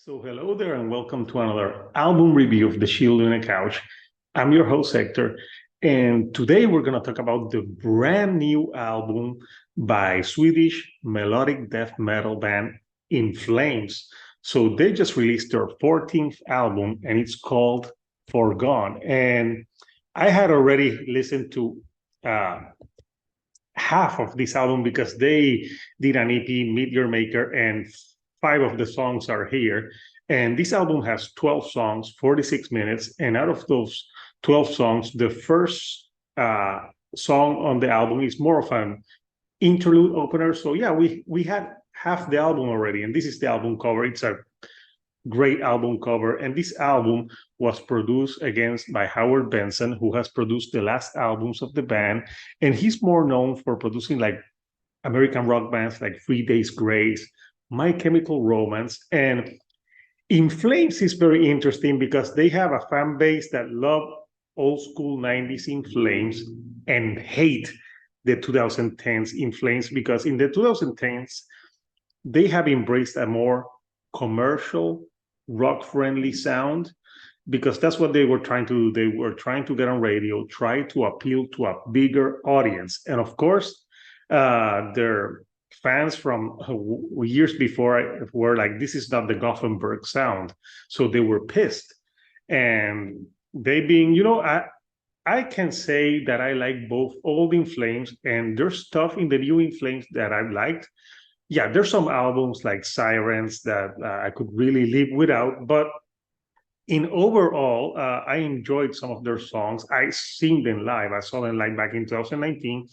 So, hello there, and welcome to another album review of The Shield on a Couch. I'm your host, Hector, and today we're going to talk about the brand new album by Swedish melodic death metal band In Flames. So, they just released their 14th album, and it's called Forgone. And I had already listened to uh, half of this album because they did an EP, Meteor Maker, and five of the songs are here. And this album has 12 songs, 46 minutes. And out of those 12 songs, the first song on the album is more of an interlude opener. So yeah, we had half the album already, and this is the album cover. It's a great album cover. And this album was produced against by Howard Benson, who has produced the last albums of the band. And he's more known for producing like American rock bands like 3 Days Grace, My Chemical Romance. And In Flames is very interesting because they have a fan base that love old school 90s In Flames and hate the 2010s In Flames, because in the 2010s, they have embraced a more commercial rock friendly sound, because that's what they were trying to do. They were trying to get on radio, try to appeal to a bigger audience. And of course, their fans from years before were like, this is not the Gothenburg sound. So they were pissed. And they being, I can say that I like both old In Flames, and there's stuff in the new In Flames that I've liked. Yeah, there's some albums like Sirens that I could really live without, but in overall, I enjoyed some of their songs. I seen them live. I saw them live back in 2019,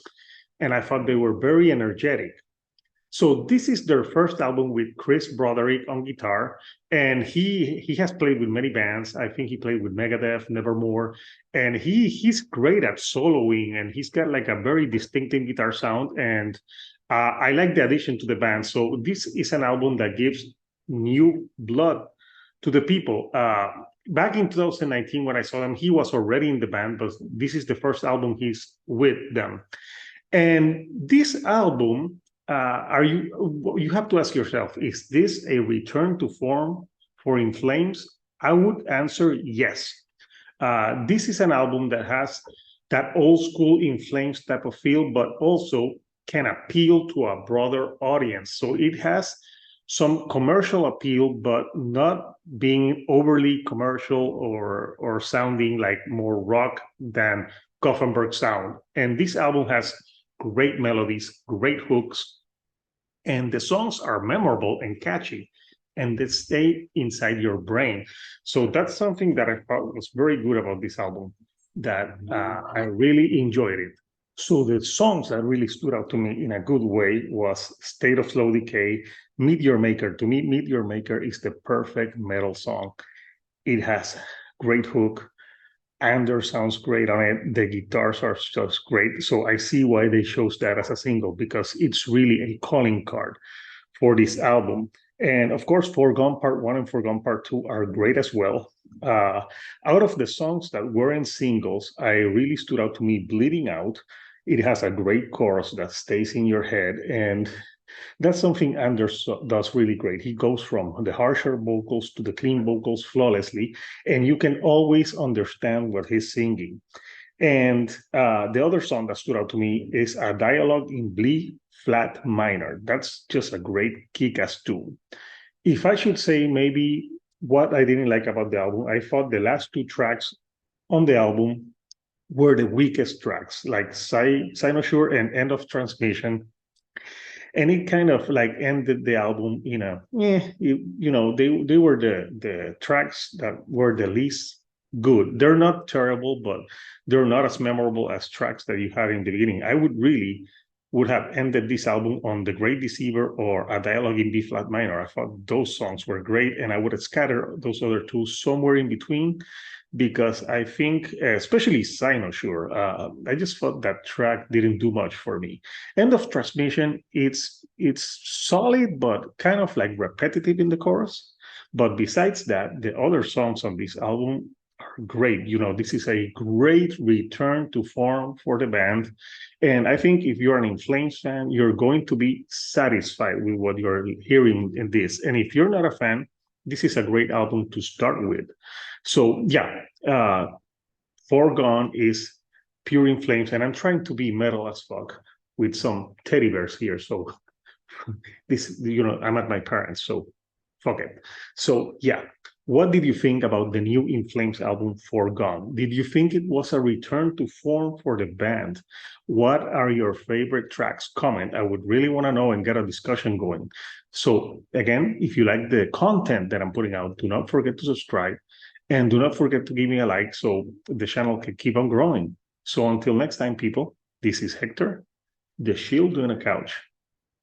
and I thought they were very energetic. So this is their first album with Chris Broderick on guitar, and he has played with many bands. I think he played with Megadeth, Nevermore, and he's great at soloing, and he's got like a very distinctive guitar sound. And I like the addition to the band. So this is an album that gives new blood to the people. Back in 2019, when I saw him, he was already in the band, but this is the first album he's with them. And this album, you have to ask yourself, is this a return to form for In Flames? I would answer yes. This is an album that has that old school In Flames type of feel, but also can appeal to a broader audience. So it has some commercial appeal, but not being overly commercial or sounding like more rock than Gothenburg sound. And this album has great melodies, great hooks, and the songs are memorable and catchy, and they stay inside your brain. So that's something that I thought was very good about this album, that I really enjoyed it. So the songs that really stood out to me in a good way was State of Slow Decay, Meteor Maker. To me, Meteor Maker is the perfect metal song. It has great hook. Anders sounds great on it. The guitars are just great. So I see why they chose that as a single, because it's really a calling card for this album. And of course, Forgone Part 1 and Forgone Part 2 are great as well. Out of the songs that weren't singles, I really stood out to me Bleeding Out. It has a great chorus that stays in your head. And that's something Anders does really great. He goes from the harsher vocals to the clean vocals flawlessly, and you can always understand what he's singing. And the other song that stood out to me is a dialogue in B flat minor. That's just a great kick-ass tune. If I should say maybe what I didn't like about the album, I thought the last two tracks on the album were the weakest tracks, like Cynosure and End of Transmission. And it kind of like ended the album they were the tracks that were the least good. They're not terrible, but they're not as memorable as tracks that you had in the beginning. I would have ended this album on The Great Deceiver or A Dialogue in B flat minor. I thought those songs were great, and I would have scattered those other two somewhere in between, because I think, especially Cynosure, I just thought that track didn't do much for me. End of Transmission, it's solid, but kind of like repetitive in the chorus. But besides that, the other songs on this album are great. This is a great return to form for the band. And I think if you're an In Flames fan, you're going to be satisfied with what you're hearing in this. And if you're not a fan, this is a great album to start with. So yeah, Forgone is pure in flames, and I'm trying to be metal as fuck with some teddy bears here. So this, I'm at my parents, so fuck it. So yeah, what did you think about the new In Flames album Forgone? Did you think it was a return to form for the band? What are your favorite tracks? Comment. I would really want to know and get a discussion going. So again, if you like the content that I'm putting out, do not forget to subscribe and do not forget to give me a like so the channel can keep on growing. So until next time, people, this is Hector, the Shield on a Couch,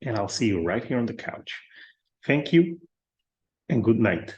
and I'll see you right here on the couch. Thank you and good night.